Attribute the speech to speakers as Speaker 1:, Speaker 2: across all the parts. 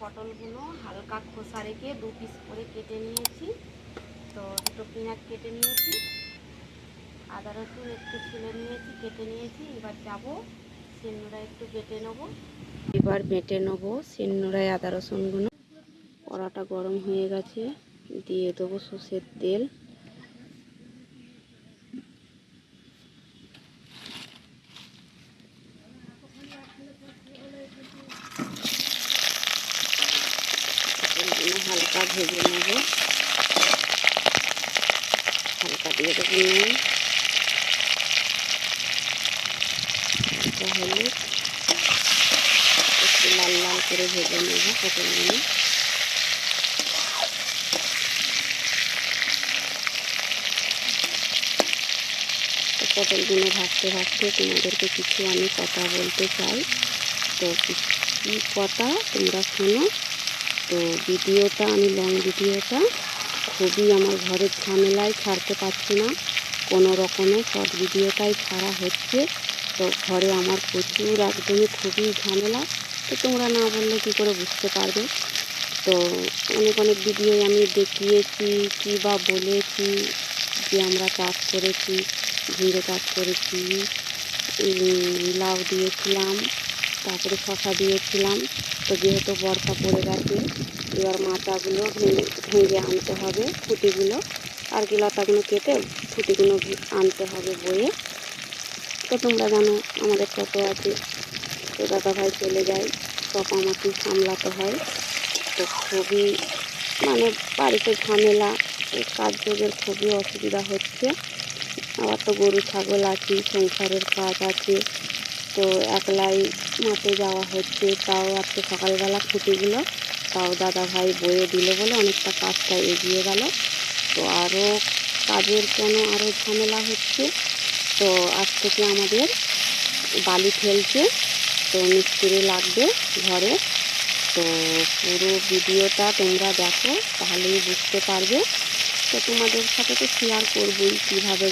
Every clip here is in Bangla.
Speaker 1: পটলগুলো হালকা খোসা রেখে 2 পিস করে কেটে নিয়েছি। তো দুটো পেঁয়াজ কেটে নিয়েছি, আদা রসুন একটু ছুলে নিয়েছি, কেটে নিয়েছি। এবার যাব শিলনোড়ায় একটু বেটে নেবো। এবার বেটে নেবো শিলনোড়ায় আদা রসুনগুলো। কড়াটা গরম হয়ে গেছে, দিয়ে দেবো সর্ষের তেল। হালকা ভেজে নেব, হালকা দিয়ে দেবো নুন, হলুদ, একটু লাল লাল করে ভেজে নেব পটলগুলো। পটলগুলো ভাজতে ভাজতে তোমাদেরকে কিছু আমি কথা বলতে চাই। তো কী কথা তোমরা শোনো। তো ভিডিওটা আমি লং ভিডিওটা খুবই আমার ঘরের ঝামেলায় ছাড়তে পারছি না, কোনো রকমে শর্ট ভিডিওটাই ছাড়া হচ্ছে। তো ঘরে আমার প্রচুর একদমই খুবই ঝামেলা। তো তোমরা না বললে কী করে বুঝতে পারবে। তো অনেক অনেক ভিডিও আমি দেখিয়েছি, কী বা বলেছি যে আমরা চাষ করেছি, ঝিঙে চাষ করেছি, লাউ দিয়েছিলাম, তারপরে শশা দিয়েছিলাম। তো যেহেতু বর্ষা পড়ে গেছে, এবার মাচাগুলো ভেঙে আনতে হবে, খুঁটিগুলো আর কি লতাগুলো কেটে খুঁটিগুলো আনতে হবে বয়ে। তো তোমরা জানো আমাদের টোটো আছে, তো দাদাভাই চলে যায়, সব আমাকেই সামলাতে হয়। তো খুবই মানে বাড়িতে ঝামেলা, এই কাজযোগের খুবই অসুবিধা হচ্ছে। আবার তো গরু ছাগল আছে, সংসারের কাজ আছে। তো একলাই মাঠে যাওয়া হচ্ছে, তাও আজকে সকালবেলা খুঁটিগুলো তাও দাদাভাই বয়ে দিল বলে অনেকটা কাজটা এগিয়ে গেল। তো আরও কাজের কেন আরও ঝামেলা হচ্ছে। তো আজ থেকে আমাদের বালি ফেলছে, তো মিস্ত্রি লাগবে ঘরে। তো পুরো ভিডিওটা তোমরা দেখো, তাহলেই বুঝতে পারবে। তো তোমাদের সাথে তো শেয়ার করবই কীভাবে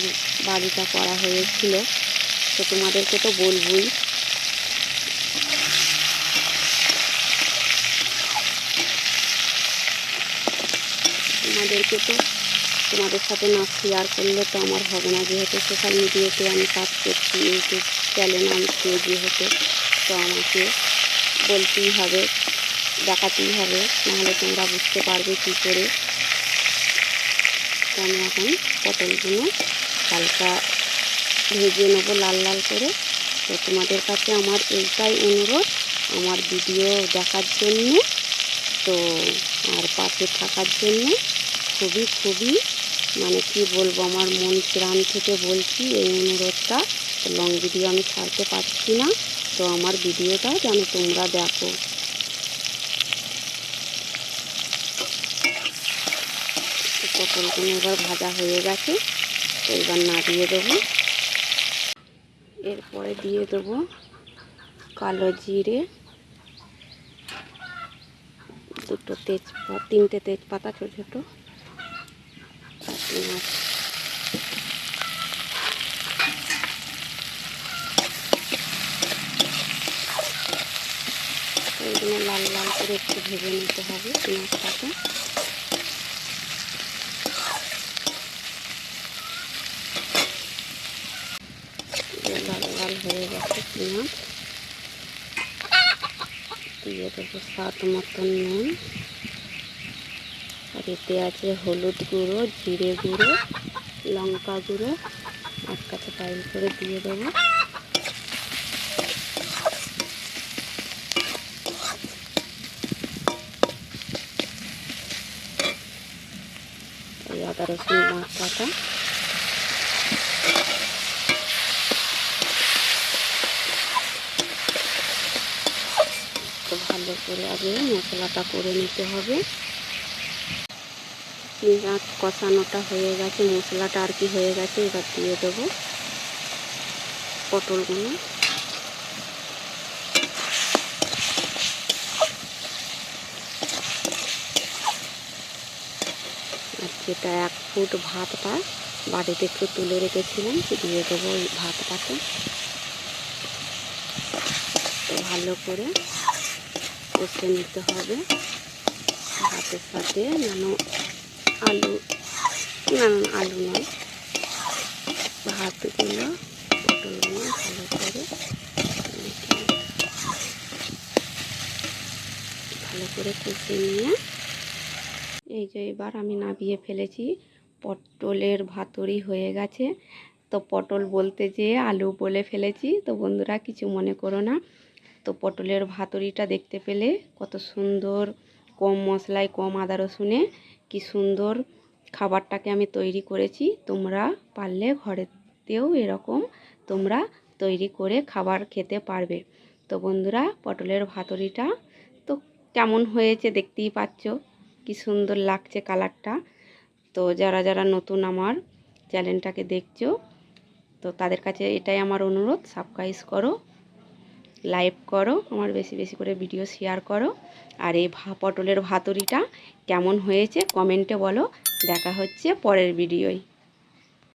Speaker 1: বাড়িটা করা হয়েছিল, তো তোমাদেরকে তো বলবই। তোমাদের সাথে না শেয়ার করলে তো আমার হবে না, যেহেতু সোশ্যাল মিডিয়াতে আমি কাজ করছি, ইউটিউব চ্যানেল আনছি যেহেতু, তো আমাকে বলতেই হবে, দেখাতেই হবে, নাহলে তোমরা বুঝতে পারবে কী করে। তো আমি এখন পটলগুলো হালকা ভেজে নেবো লাল লাল করে। তো তোমাদের কাছে আমার এইটাই অনুরোধ, আমার ভিডিও দেখার জন্যে, তো আর পাশে থাকার জন্যে খুবই খুবই মানে কি বলবো, আমার মন প্রাণ থেকে বলছি এই অনুরোধটা। তো লং ভিডিও আমি ছাড়তে পারছি না, তো আমার ভিডিওটা যেন তোমরা দেখো। পটলগুলো এবার ভাজা হয়ে গেছে, তো এবার নাড়িয়ে দেবো। এরপরে দিয়ে দেবো কালো জিরে, দুটো তেজপাতা, 3টে তেজপাতা ছোটো ছোটো, পেঁয়াজ, এগুলো লাল লাল করে একটু ভেজে নিতে হবে পেঁয়াজটাকে। লাল লাল হয়ে গেছে পেঁয়াজ, দিয়ে দেবো স্বাদ মতন নুন। আর এতে আছে হলুদ গুঁড়ো, জিরে গুঁড়ো, লঙ্কা গুঁড়ো, এক কাছে পাইল করে দিয়ে দেবো। এই আদা রসুন বাটাটা তো ভালো করে আগে মশলাটা করে নিতে হবে। পেঁয়াজ কষানোটা হয়ে গেছে, মশলাটা আর কি হয়ে গেছে, এবার দিয়ে দেবো পটলগুলো। আর যেটা 1 ফুট ভাতটা বাড়িতে একটু তুলে রেখেছিলাম, দিয়ে দেবো এই ভাতটাকে। তো ভালো করে কষে নিতে হবে ভাতের সাথে। আলু আলু নয়, ভাতগুলো পটলগুলো ভালো করে কষে নিয়ে এই যে এবার আমি নামিয়ে ফেলেছি। পটলের ভাতুরি হয়ে গেছে। তো পটল বলতে যেয়ে আলু বলে ফেলেছি, তো বন্ধুরা কিছু মনে করো না। তো পটলের ভাতুরিটা দেখতে পেলে কত সুন্দর, কম মশলায় কম আদা রসুনে কি সুন্দর খাবারটাকে আমি তৈরি করেছি। তোমরা পারলে ঘরেতেও এরকম তোমরা তৈরি করে খাবার খেতে পারবে। তো বন্ধুরা পটলের ভাতুরিটা তো কেমন হয়েছে দেখতেই পাচ্ছ, কি সুন্দর লাগছে কালারটা। তো যারা যারা নতুন আমার চ্যানেলটাকে দেখছো, তো তাদের কাছে এটাই আমার অনুরোধ, সাবস্ক্রাইব করো, লাইক করো, আমার বেশি বেশি করে ভিডিও শেয়ার করো। আর এই পটলের ভাতুরিটা কেমন হয়েছে কমেন্টে বলো। দেখা হচ্ছে পরের ভিডিওয়।